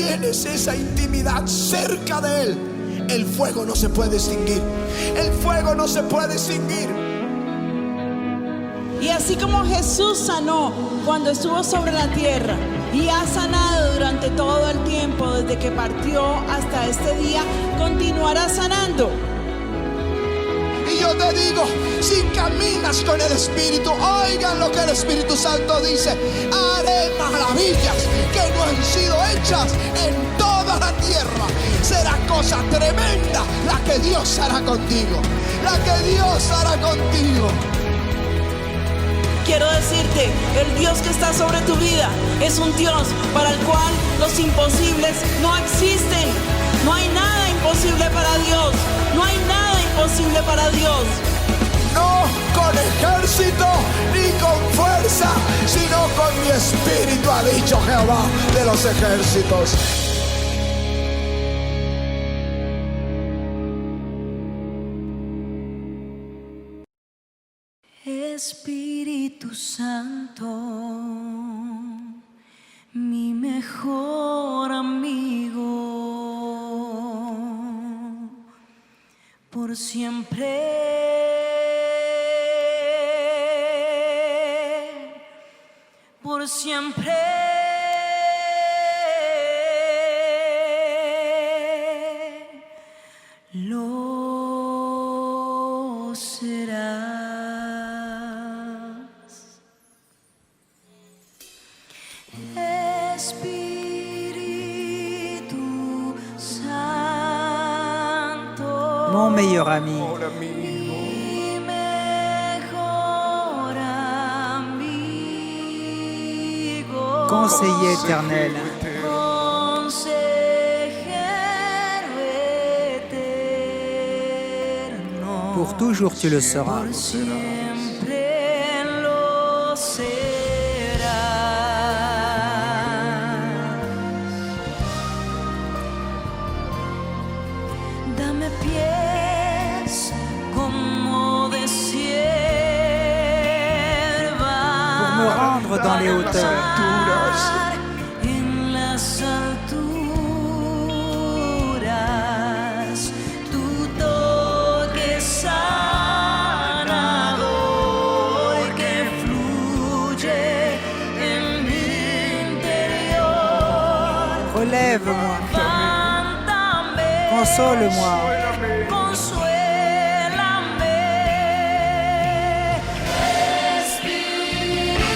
tienes esa intimidad cerca de Él, el fuego no se puede extinguir. El fuego no se puede extinguir. Y así como Jesús sanó cuando estuvo sobre la tierra y ha sanado durante todo el tiempo desde que partió hasta este día, continuará sanando. Y yo te digo, si caminas con el Espíritu, oigan lo que el Espíritu Santo dice: haré maravillas que no han sido hechas en toda la tierra. Será cosa tremenda la que Dios hará contigo, la que Dios hará contigo. Quiero decirte, el Dios que está sobre tu vida es un Dios para el cual los imposibles no existen. No hay nada imposible para Dios. No hay nada imposible para Dios. No con ejército ni con fuerza, sino con mi espíritu, ha dicho Jehová de los ejércitos. Espíritu Santo, mi mejor amigo, por siempre, por siempre. Lo serás. Espíritu Santo, Mon meilleur ami, mi mejor amigo, conseiller éternel, consejero eterno, pour toujours tu le seras. por siempre lo serás. Dame pies como de sierva, Pour me rendre dans les hauteurs, en las alturas, tu toque sanador que fluye en mi interior. relève-moi, Levántame, console-moi, consuélame, Espíritu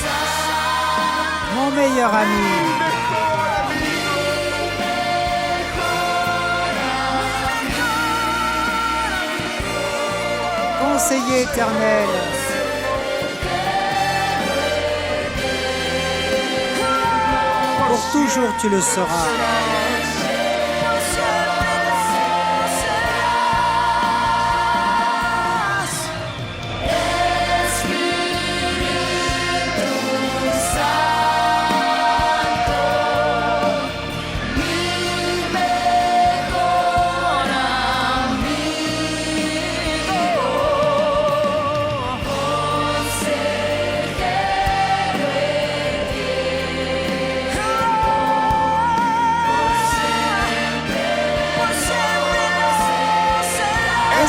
Santo. mon meilleur ami, conseiller éternel, pour toujours tu le seras.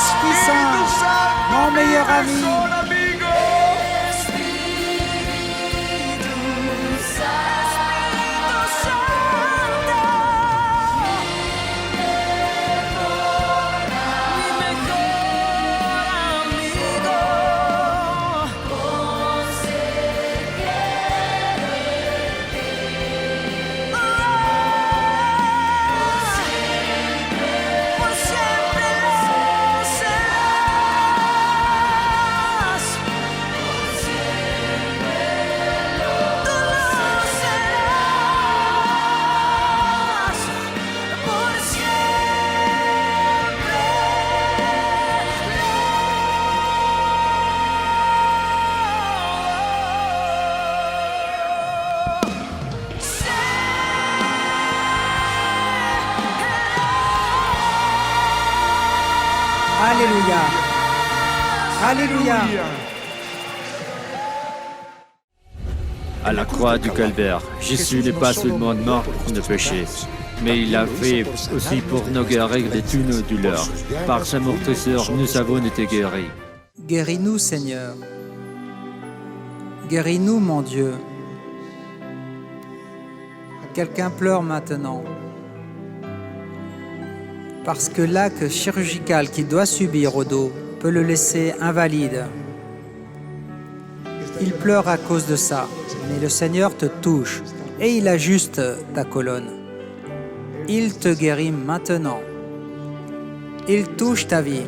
Esprit Saint, mon meilleur ami, Alléluia, Alléluia. À la croix du calvaire, Jésus n'est pas seulement mort pour nos péchés, mais il l'a fait aussi pour nous guérir de toutes nos douleurs. Par sa meurtrissure, nous avons été guéris. Guéris-nous, Seigneur. Guéris-nous, mon Dieu. Quelqu'un pleure maintenant. Parce que l'acte chirurgical qu'il doit subir au dos peut le laisser invalide. Il pleure à cause de ça, mais le Seigneur te touche et il ajuste ta colonne. Il te guérit maintenant. Il touche ta vie.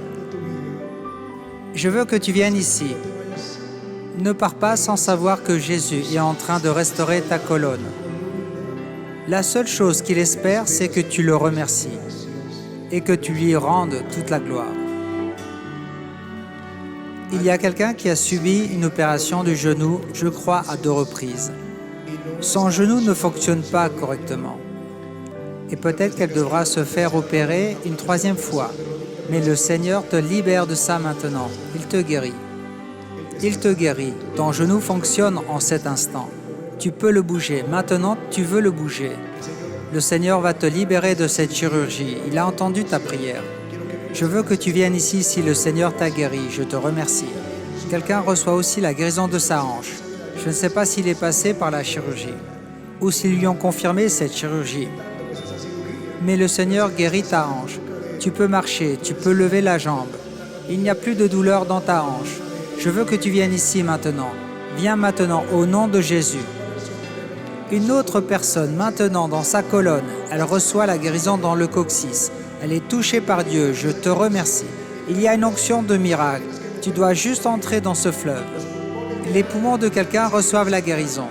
Je veux que tu viennes ici. Ne pars pas sans savoir que Jésus est en train de restaurer ta colonne. La seule chose qu'il espère, c'est que tu le remercies et que tu lui rendes toute la gloire. Il y a quelqu'un qui a subi une opération du genou, je crois, à 2 reprises. Son genou ne fonctionne pas correctement. Et peut-être qu'elle devra se faire opérer une 3e fois. Mais le Seigneur te libère de ça maintenant. Il te guérit. Il te guérit. Ton genou fonctionne en cet instant. Tu peux le bouger. Maintenant, tu veux le bouger. Le Seigneur va te libérer de cette chirurgie. Il a entendu ta prière. Je veux que tu viennes ici si le Seigneur t'a guéri. Je te remercie. Quelqu'un reçoit aussi la guérison de sa hanche. Je ne sais pas s'il est passé par la chirurgie ou s'ils lui ont confirmé cette chirurgie. Mais le Seigneur guérit ta hanche. Tu peux marcher, tu peux lever la jambe. Il n'y a plus de douleur dans ta hanche. Je veux que tu viennes ici maintenant. Viens maintenant au nom de Jésus. Une autre personne maintenant dans sa colonne, elle reçoit la guérison dans le coccyx. Elle est touchée par Dieu, je te remercie. Il y a une onction de miracle. Tu dois juste entrer dans ce fleuve. Les poumons de quelqu'un reçoivent la guérison.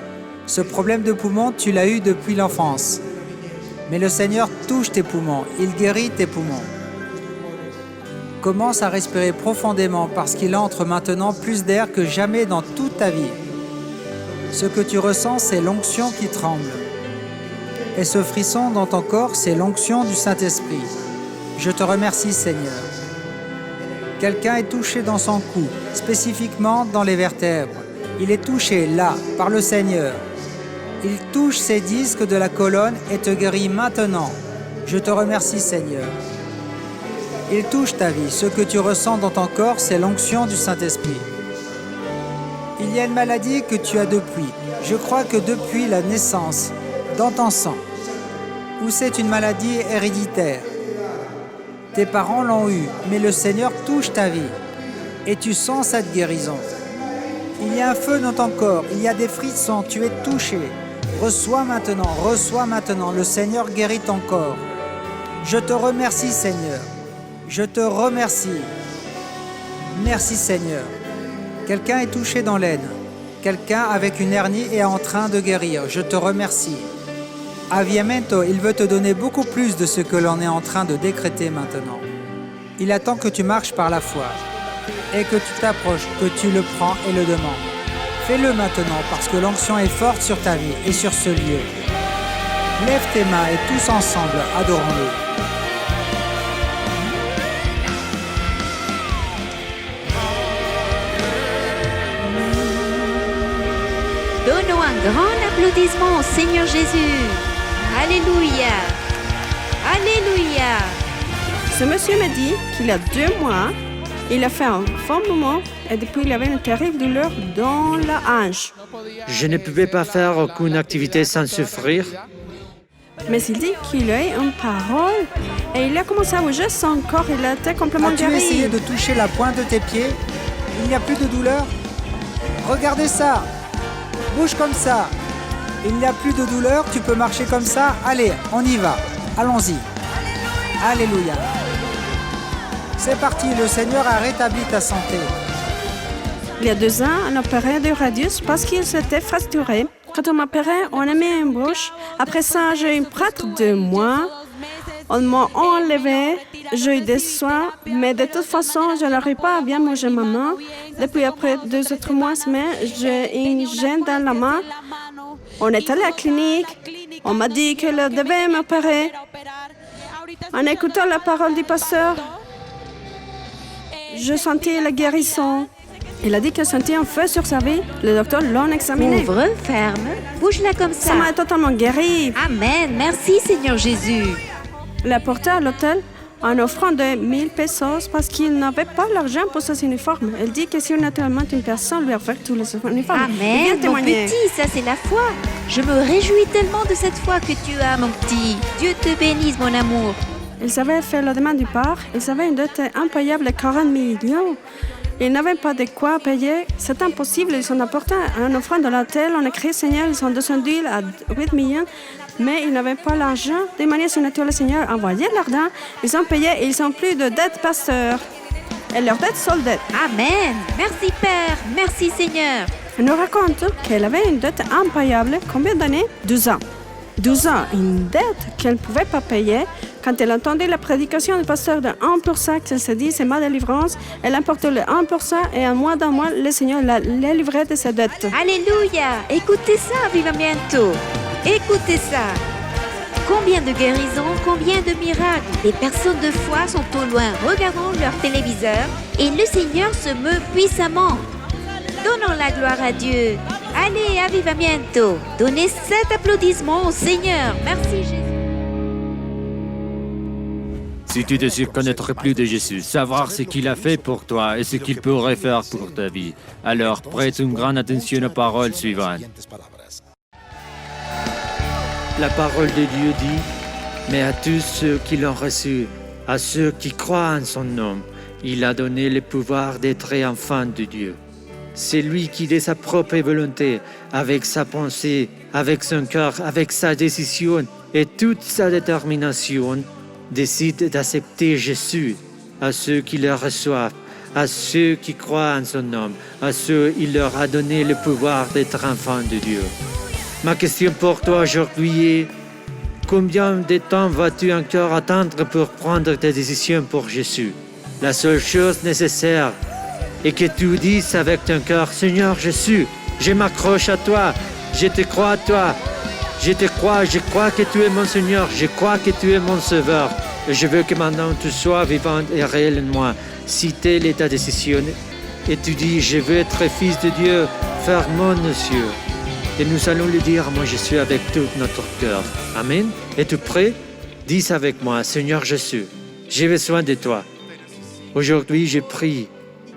Ce problème de poumons, tu l'as eu depuis l'enfance. Mais le Seigneur touche tes poumons, il guérit tes poumons. Commence à respirer profondément parce qu'il entre maintenant plus d'air que jamais dans toute ta vie. Ce que tu ressens, c'est l'onction qui tremble. Et ce frisson dans ton corps, c'est l'onction du Saint-Esprit. Je te remercie, Seigneur. Quelqu'un est touché dans son cou, spécifiquement dans les vertèbres. Il est touché là, par le Seigneur. Il touche ces disques de la colonne et te guérit maintenant. Je te remercie, Seigneur. Il touche ta vie. Ce que tu ressens dans ton corps, c'est l'onction du Saint-Esprit. Il y a une maladie que tu as depuis. Je crois que depuis la naissance, dans ton sang. Ou c'est une maladie héréditaire. Tes parents l'ont eu, mais le Seigneur touche ta vie. Et tu sens cette guérison. Il y a un feu dans ton corps, il y a des frissons, tu es touché. Reçois maintenant, le Seigneur guérit ton corps. Je te remercie, Seigneur. Je te remercie. Merci, Seigneur. Quelqu'un est touché dans l'aine. Quelqu'un avec une hernie est en train de guérir. Je te remercie. Avviamento, il veut te donner beaucoup plus de ce que l'on est en train de décréter maintenant. Il attend que tu marches par la foi et que tu t'approches, que tu le prends et le demandes. Fais-le maintenant parce que l'onction est forte sur ta vie et sur ce lieu. Lève tes mains et tous ensemble, adorons-le. Donnons un grand applaudissement au Seigneur Jésus. Alléluia. Alléluia. Ce monsieur m'a dit qu'il a 2 mois, il a fait un fort moment et depuis il avait une terrible douleur dans la hanche. Je ne pouvais pas faire aucune activité sans souffrir. Mais il dit qu'il a une parole et il a commencé à bouger son corps, il a été complètement As-tu guéri. essayé de toucher la pointe de tes pieds? Il n'y a plus de douleur? Regardez ça. Bouge comme ça. Il n'y a plus de douleur, tu peux marcher comme ça. Allez, on y va. Allons-y. Alléluia. C'est parti, le Seigneur a rétabli ta santé. Il y a 2 ans, on a opéré du radius parce qu'il s'était fracturé. Quand on m'a opéré, on a mis une bouche. Après ça, j'ai eu près de 2 mois. On m'a enlevé, j'ai eu des soins, mais de toute façon, je n'arrive pas à bien manger ma main. Depuis après 2 ou 3 mois, j'ai une gêne dans la main. On est allé à la clinique, on m'a dit que je devais m'opérer. En écoutant la parole du pasteur, je sentais la guérison. Il a dit qu'il sentait un feu sur sa vie. Le docteur l'a examiné. Ouvre, ferme, bouge-la comme ça. Ça m'a totalement guéri. Amen. Merci, Seigneur Jésus. Il a porté à l'hôtel en offrant de 1000 pesos parce qu'il n'avait pas l'argent pour ses uniformes. Elle dit que si naturellement une personne lui offre tous les uniformes, il vient Amen, mon témoigner. petit, ça c'est la foi. Je me réjouis tellement de cette foi que tu as, mon petit. Dieu te bénisse, mon amour. Il savait faire la demande du père. Il savait une dette impayable de 40 millions. Il n'avait pas de quoi payer. C'est impossible. Ils ont apporté un offrande de l'hôtel. On a écrit, Seigneur, ils sont descendus à 8 millions. Mais ils n'avaient pas l'argent. De manière surnaturelle, le Seigneur a envoyé l'argent. Ils ont payé et ils n'ont plus de dette, pasteur. Et leur dette soldée. Amen. Merci, Père. Merci, Seigneur. Elle nous raconte qu'elle avait une dette impayable. Combien d'années? 12 ans. 12 ans, une dette qu'elle ne pouvait pas payer. Quand elle entendait la prédication du pasteur de 1%, qu'elle se dit, c'est ma délivrance, elle emporte le 1% et en moins d'un mois, le Seigneur l'a livrée de sa dette. Alléluia. Écoutez ça, Avivamiento. Écoutez ça. Combien de guérisons, combien de miracles. Les personnes de foi sont au loin, regardant leur téléviseur et le Seigneur se meut puissamment. Donnons la gloire à Dieu. Allez, Avivamiento. Donnez 7 applaudissements au Seigneur. Merci, Jésus. Si tu désires connaître plus de Jésus, savoir ce qu'il a fait pour toi et ce qu'il pourrait faire pour ta vie, alors prête une grande attention aux paroles suivantes. La parole de Dieu dit, mais à tous ceux qui l'ont reçu, à ceux qui croient en son nom, il a donné le pouvoir d'être enfants de Dieu. C'est lui qui, de sa propre volonté, avec sa pensée, avec son cœur, avec sa décision et toute sa détermination, décide d'accepter Jésus. À ceux qui le reçoivent, à ceux qui croient en son nom, à ceux il leur a donné le pouvoir d'être enfants de Dieu. Ma question pour toi aujourd'hui est, combien de temps vas-tu encore attendre pour prendre tes décisions pour Jésus? La seule chose nécessaire est que tu dises avec ton cœur, Seigneur Jésus, je m'accroche à toi, je te crois à toi, je crois que tu es mon Seigneur, je crois que tu es mon Sauveur. Et je veux que maintenant tu sois vivant et réel en moi. Si telle est ta décision, et tu dis, je veux être fils de Dieu, ferme nos yeux. Et nous allons lui dire, moi je suis avec tout notre cœur. Amen. Es-tu prêt? Dis avec moi, Seigneur Jésus, j'ai besoin de toi. Aujourd'hui je prie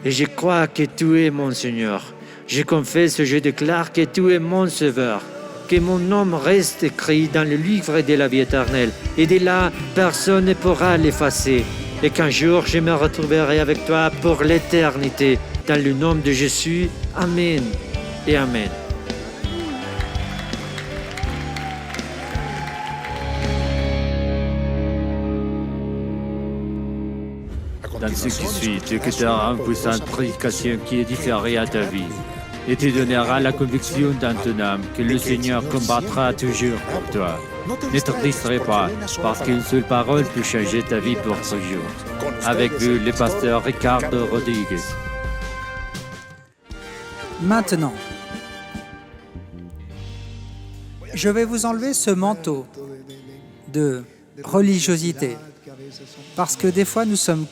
et je crois que tu es mon Seigneur. Je confesse et je déclare que tu es mon Sauveur. Que mon nom reste écrit dans le livre de la vie éternelle. Et de là, personne ne pourra l'effacer. Et qu'un jour, je me retrouverai avec toi pour l'éternité. Dans le nom de Jésus, Amen et Amen. Dans ce qui suit, tu écouteras une puissante prédication qui est différée à ta vie. Et tu donneras la conviction dans ton âme que le Seigneur combattra toujours pour toi. Ne te distrais pas, parce qu'une seule parole peut changer ta vie pour toujours. Avec vous, le pasteur Ricardo Rodriguez. Maintenant, je vais vous enlever ce manteau de religiosité, parce que des fois nous sommes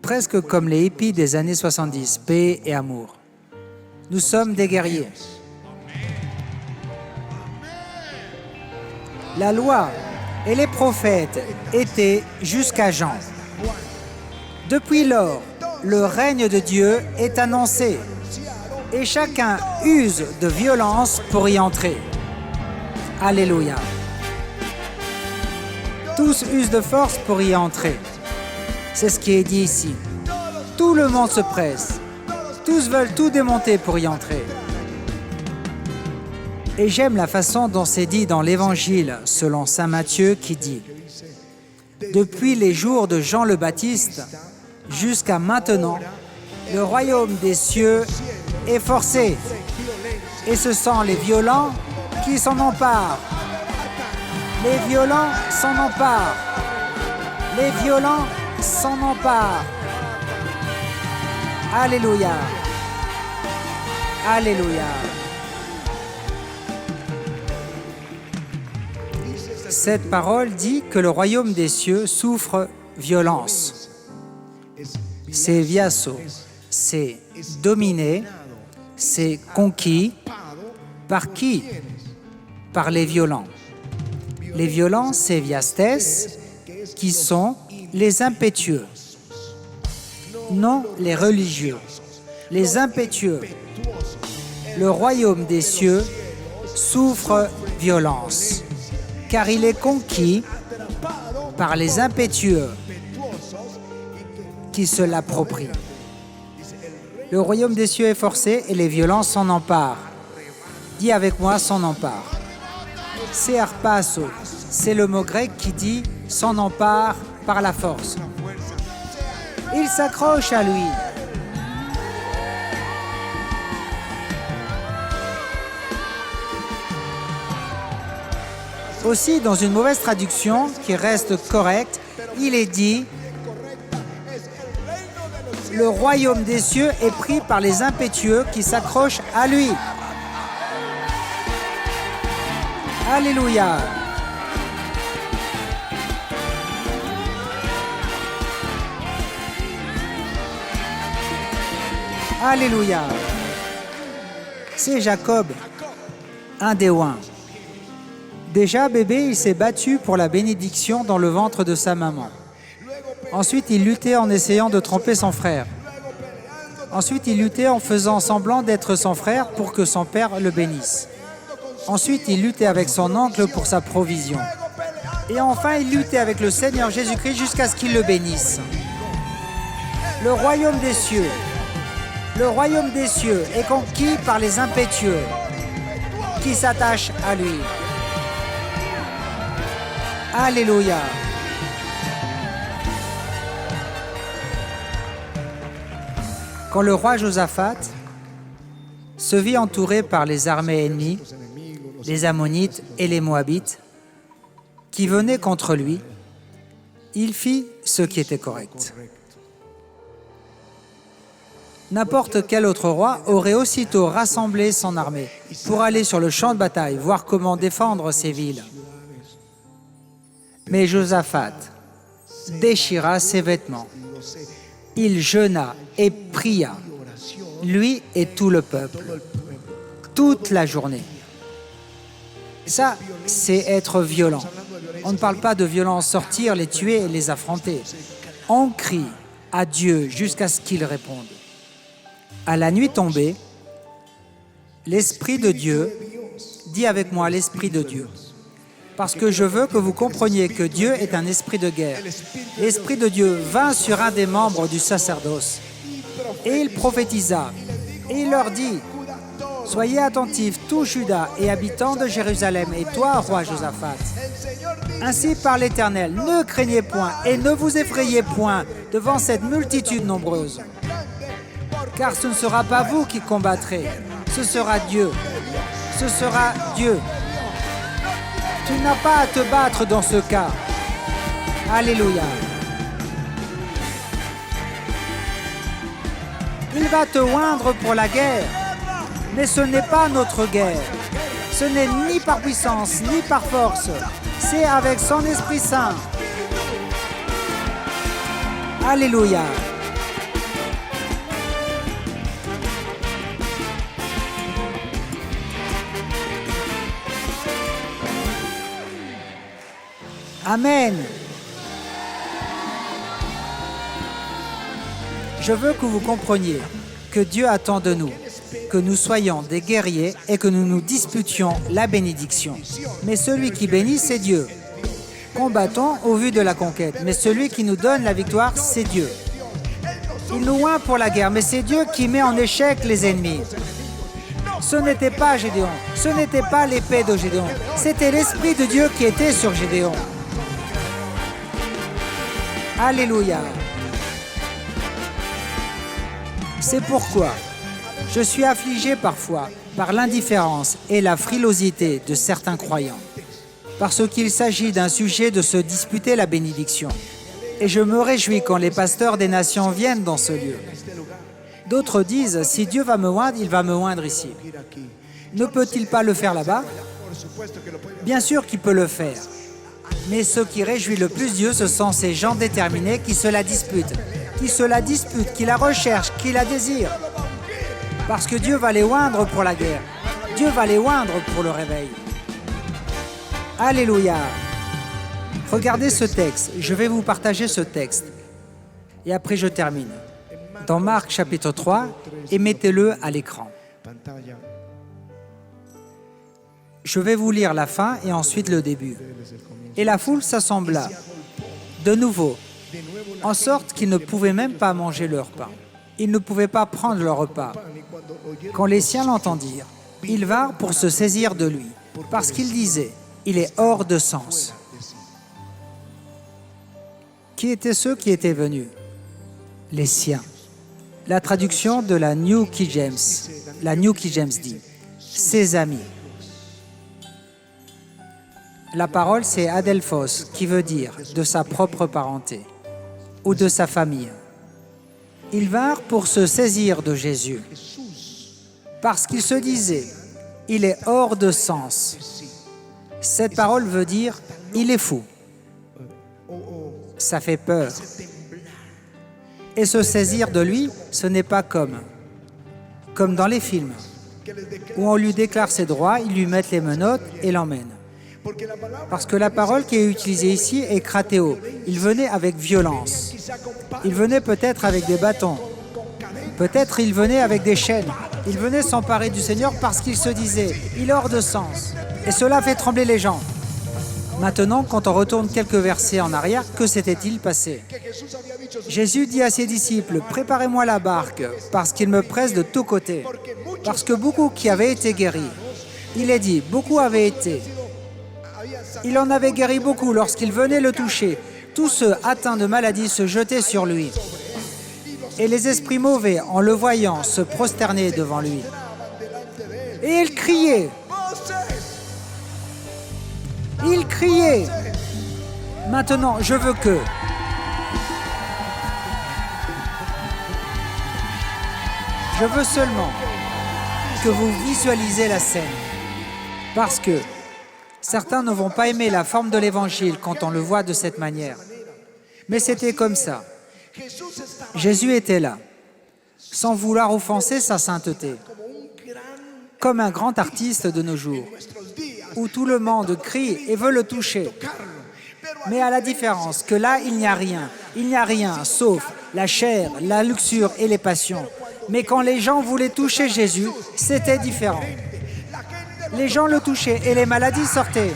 presque comme les hippies des années 70, paix et amour. Nous sommes des guerriers. La loi et les prophètes étaient jusqu'à Jean. Depuis lors, le règne de Dieu est annoncé et chacun use de violence pour y entrer. Alléluia. Tous usent de force pour y entrer. C'est ce qui est dit ici. Tout le monde se presse. Tous veulent tout démonter pour y entrer. Et j'aime la façon dont c'est dit dans l'Évangile selon saint Matthieu qui dit « Depuis les jours de Jean le Baptiste jusqu'à maintenant, le royaume des cieux est forcé. Et ce sont les violents qui s'en emparent. Les violents s'en emparent. Les violents s'en emparent. Alléluia. Alléluia. » Cette parole dit que le royaume des cieux souffre violence. C'est viasso. c'est dominé, c'est conquis. Par qui? Par les violents. Les violents, c'est viastes, qui sont les impétueux. Non les religieux, les impétueux. Le royaume des cieux souffre violence, car il est conquis par les impétueux qui se l'approprient. Le royaume des cieux est forcé et les violents s'en emparent. Dis avec moi, s'en empare. C'est arpasso, c'est le mot grec qui dit s'en empare par la force. Il s'accroche à lui. Aussi, dans une mauvaise traduction qui reste correcte, il est dit « Le royaume des cieux est pris par les impétueux qui s'accrochent à lui. » Alléluia. Alléluia. C'est Jacob, un des oins. Déjà bébé, il s'est battu pour la bénédiction dans le ventre de sa maman. Ensuite, il luttait en essayant de tromper son frère. Ensuite, il luttait en faisant semblant d'être son frère pour que son père le bénisse. Ensuite, il luttait avec son oncle pour sa provision. Et enfin, il luttait avec le Seigneur Jésus-Christ jusqu'à ce qu'il le bénisse. Le royaume des cieux est conquis par les impétueux qui s'attachent à lui. Alléluia. Quand le roi Josaphat se vit entouré par les armées ennemies, les Ammonites et les Moabites, qui venaient contre lui, il fit ce qui était correct. N'importe quel autre roi aurait aussitôt rassemblé son armée pour aller sur le champ de bataille, voir comment défendre ses villes. Mais Josaphat déchira ses vêtements. Il jeûna et pria, lui et tout le peuple, toute la journée. Ça, c'est être violent. On ne parle pas de violence, sortir, les tuer et les affronter. On crie à Dieu jusqu'à ce qu'il réponde. À la nuit tombée, l'Esprit de Dieu, dis avec moi l'Esprit de Dieu, parce que je veux que vous compreniez que Dieu est un esprit de guerre. L'Esprit de Dieu vint sur un des membres du sacerdoce et il prophétisa et il leur dit « Soyez attentifs, tout Juda et habitants de Jérusalem, et toi, roi Josaphat. Ainsi parle l'Éternel, ne craignez point et ne vous effrayez point devant cette multitude nombreuse. Car ce ne sera pas vous qui combattrez, ce sera Dieu. Ce sera Dieu. Tu n'as pas à te battre dans ce cas. Alléluia. Il va te oindre pour la guerre, mais ce n'est pas notre guerre. Ce n'est ni par puissance, ni par force. C'est avec son Esprit Saint. Alléluia. Amen. Je veux que vous compreniez que Dieu attend de nous que nous soyons des guerriers et que nous nous disputions la bénédiction. Mais celui qui bénit, c'est Dieu. Combattons au vu de la conquête, mais celui qui nous donne la victoire, c'est Dieu. Il nous oint pour la guerre, mais c'est Dieu qui met en échec les ennemis. Ce n'était pas Gédéon, ce n'était pas l'épée de Gédéon, c'était l'Esprit de Dieu qui était sur Gédéon. Alléluia. C'est pourquoi je suis affligé parfois par l'indifférence et la frilosité de certains croyants, parce qu'il s'agit d'un sujet de se disputer la bénédiction. Et je me réjouis quand les pasteurs des nations viennent dans ce lieu. D'autres disent, si Dieu va me oindre, il va me oindre ici. Ne peut-il pas le faire là-bas? Bien sûr qu'il peut le faire. Mais ce qui réjouit le plus Dieu, ce sont ces gens déterminés qui se la disputent. qui se la disputent, qui la recherchent, qui la désirent. Parce que Dieu va les oindre pour la guerre. Dieu va les oindre pour le réveil. Alléluia. Regardez ce texte. Je vais vous partager ce texte. Et après, je termine. Dans Marc chapitre 3, et mettez-le à l'écran. Je vais vous lire la fin et ensuite le début. Et la foule s'assembla de nouveau, en sorte qu'ils ne pouvaient même pas manger leur pain. Ils ne pouvaient pas prendre leur repas. Quand les siens l'entendirent, ils vinrent pour se saisir de lui, parce qu'ils disaient, il est hors de sens. Qui étaient ceux qui étaient venus? Les siens. La traduction de la New King James dit, ses amis. La parole, c'est adelphos, qui veut dire de sa propre parenté ou de sa famille. Ils vinrent pour se saisir de Jésus parce qu'ils se disaient, il est hors de sens. Cette parole veut dire, il est fou. Ça fait peur. Et se saisir de lui, ce n'est pas comme dans les films, où on lui déclare ses droits, ils lui mettent les menottes et l'emmènent. Parce que la parole qui est utilisée ici est kratéo. Il venait avec violence. Il venait peut-être avec des bâtons. Peut-être il venait avec des chaînes. Il venait s'emparer du Seigneur parce qu'il se disait, il est hors de sens. Et cela fait trembler les gens. Maintenant, quand on retourne quelques versets en arrière, que s'était-il passé? Jésus dit à ses disciples, préparez-moi la barque, parce qu'il me presse de tous côtés. Parce que beaucoup qui avaient été guéris, il est dit, beaucoup avaient été. Il en avait guéri beaucoup lorsqu'il venait le toucher. Tous ceux atteints de maladie se jetaient sur lui. Et les esprits mauvais, en le voyant, se prosternaient devant lui. Et ils criaient. Ils criaient. Maintenant, je veux que... Je veux seulement que vous visualisez la scène. Parce que certains ne vont pas aimer la forme de l'évangile quand on le voit de cette manière. Mais c'était comme ça. Jésus était là, sans vouloir offenser sa sainteté, comme un grand artiste de nos jours, où tout le monde crie et veut le toucher. Mais à la différence que là, il n'y a rien sauf la chair, la luxure et les passions. Mais quand les gens voulaient toucher Jésus, c'était différent. Les gens le touchaient et les maladies sortaient.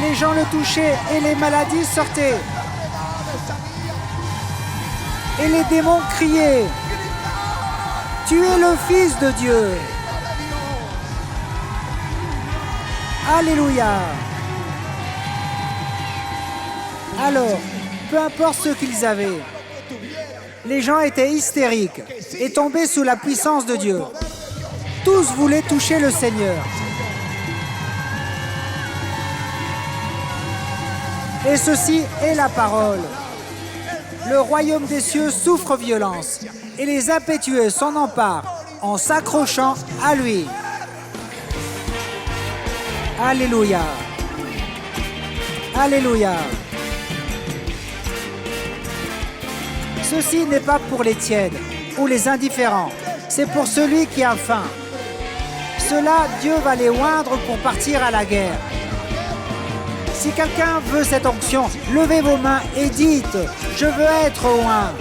Les gens le touchaient et les maladies sortaient. Et les démons criaient, « Tu es le Fils de Dieu !» Alléluia! Alors, peu importe ce qu'ils avaient, les gens étaient hystériques et tombés sous la puissance de Dieu. Tous voulaient toucher le Seigneur. Et ceci est la parole. Le royaume des cieux souffre violence et les impétueux s'en emparent en s'accrochant à lui. Alléluia. Alléluia. Ceci n'est pas pour les tièdes ou les indifférents, c'est pour celui qui a faim. Ceux-là, Dieu va les oindre pour partir à la guerre. Si quelqu'un veut cette onction, levez vos mains et dites, je veux être oint.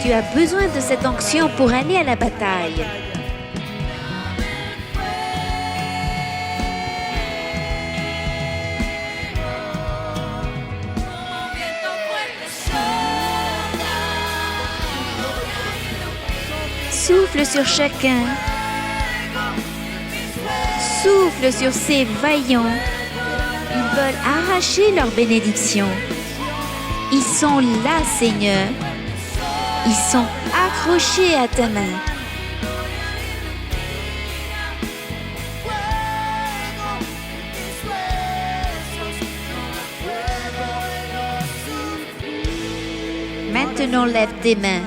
Tu as besoin de cette onction pour aller à la bataille. Souffle sur chacun. Souffle sur ces vaillants. Ils veulent arracher leur bénédiction. Ils sont là, Seigneur. Ils sont accrochés à ta main. Maintenant, lève tes mains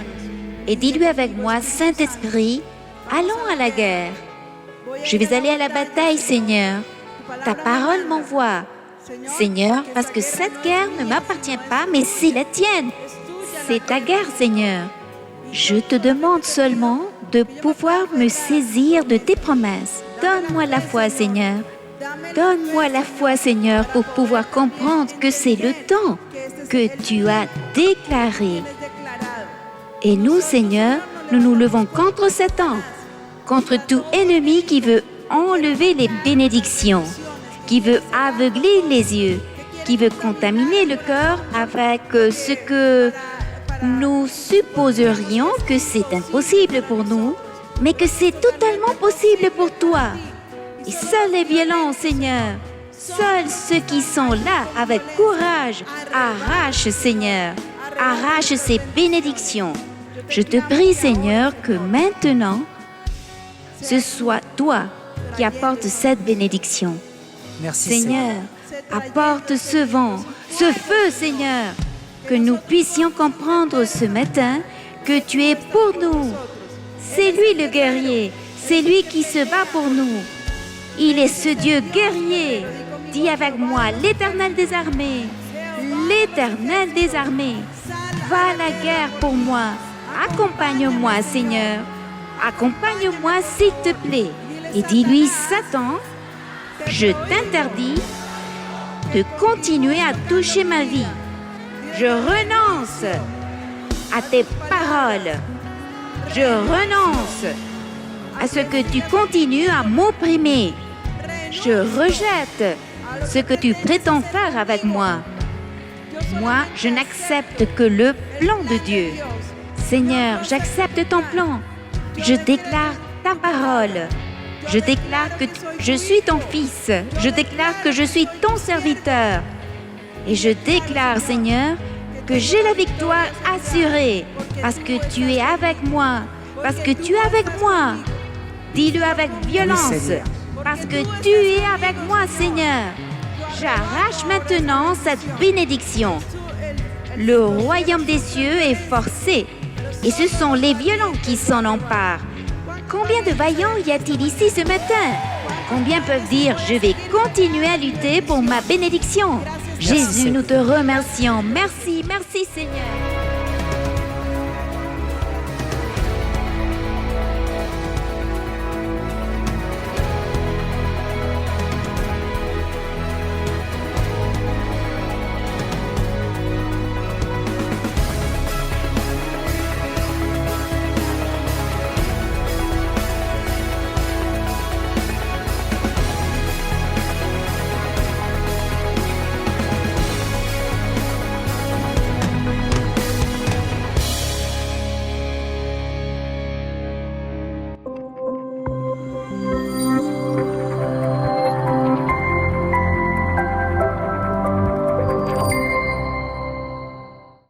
et dis-lui avec moi, Saint-Esprit, allons à la guerre. Je vais aller à la bataille, Seigneur. Ta parole m'envoie. Seigneur, parce que cette guerre ne m'appartient pas, mais c'est la tienne. C'est ta guerre, Seigneur. Je te demande seulement de pouvoir me saisir de tes promesses. Donne-moi la foi, Seigneur. Donne-moi la foi, Seigneur, pour pouvoir comprendre que c'est le temps que tu as déclaré. Et nous, Seigneur, nous nous levons contre Satan, contre tout ennemi qui veut enlever les bénédictions, qui veut aveugler les yeux, qui veut contaminer le cœur avec ce que nous supposerions que c'est impossible pour nous, mais que c'est totalement possible pour toi. Et seuls les violents, Seigneur, seuls ceux qui sont là avec courage, arrachent, Seigneur, arrachent ces bénédictions. Je te prie, Seigneur, que maintenant, ce soit toi qui apportes cette bénédiction. Merci Seigneur, apporte ce vent, ce feu, Seigneur, que nous puissions comprendre ce matin que tu es pour nous. C'est lui le guerrier, c'est lui qui se bat pour nous. Il est ce Dieu guerrier. Dis avec moi, l'Éternel des armées, l'Éternel des armées, va à la guerre pour moi. Accompagne-moi, Seigneur. Accompagne-moi, s'il te plaît. Et dis-lui, Satan, je t'interdis de continuer à toucher ma vie. Je renonce à tes paroles. Je renonce à ce que tu continues à m'opprimer. Je rejette ce que tu prétends faire avec moi. Moi, je n'accepte que le plan de Dieu. Seigneur, j'accepte ton plan. Je déclare ta parole. Je déclare que je suis ton fils. Je déclare que je suis ton serviteur. Et je déclare, Seigneur, que j'ai la victoire assurée parce que tu es avec moi. Parce que tu es avec moi. Dis-le avec violence. Oui, parce que tu es avec moi, Seigneur. J'arrache maintenant cette bénédiction. Le royaume des cieux est forcé. Et ce sont les violents qui s'en emparent. Combien de vaillants y a-t-il ici ce matin? Combien peuvent dire « Je vais continuer à lutter pour ma bénédiction » Jésus, nous te remercions. Merci, merci Seigneur.